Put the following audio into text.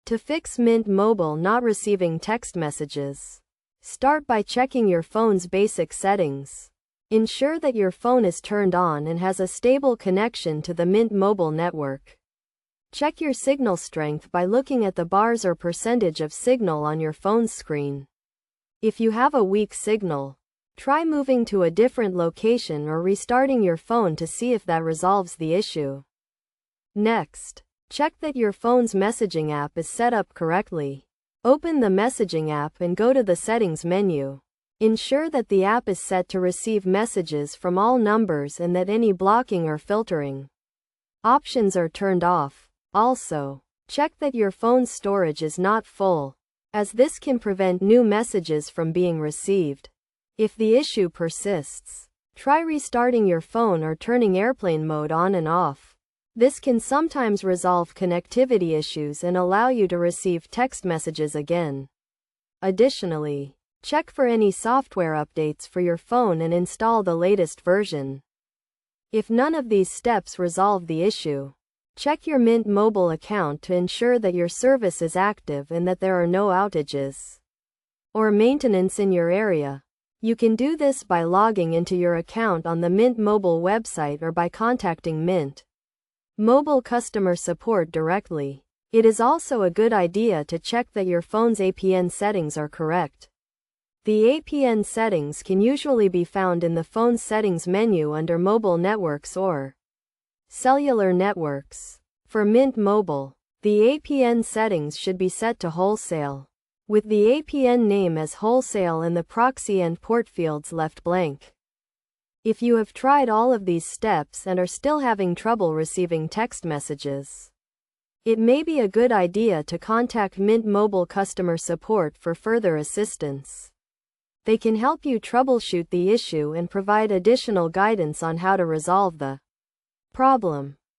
To fix Mint Mobile not receiving text messages, start by checking your phone's basic settings. Ensure that your phone is turned on and has a stable connection to the Mint Mobile network. Check your signal strength by looking at the bars or percentage of signal on your phone's screen. If you have a weak signal, try moving to a different location or restarting your phone to see if that resolves the issue. Next, check that your phone's messaging app is set up correctly. Open the messaging app and go to the settings menu. Ensure that the app is set to receive messages from all numbers and that any blocking or filtering options are turned off. Also, check that your phone's storage is not full, as this can prevent new messages from being received. If the issue persists, try restarting your phone or turning airplane mode on and off. This can sometimes resolve connectivity issues and allow you to receive text messages again. Additionally, check for any software updates for your phone and install the latest version. If none of these steps resolve the issue, check your Mint Mobile account to ensure that your service is active and that there are no outages or maintenance in your area. You can do this by logging into your account on the Mint Mobile website or by contacting Mint Mobile customer support directly. It is also a good idea to check that your phone's APN settings are correct. The APN settings can usually be found in the phone settings menu under Mobile Networks or Cellular Networks. For Mint Mobile, the APN settings should be set to wholesale, with the APN name as wholesale and the proxy and port fields left blank. If you have tried all of these steps and are still having trouble receiving text messages, it may be a good idea to contact Mint Mobile customer support for further assistance. They can help you troubleshoot the issue and provide additional guidance on how to resolve the problem.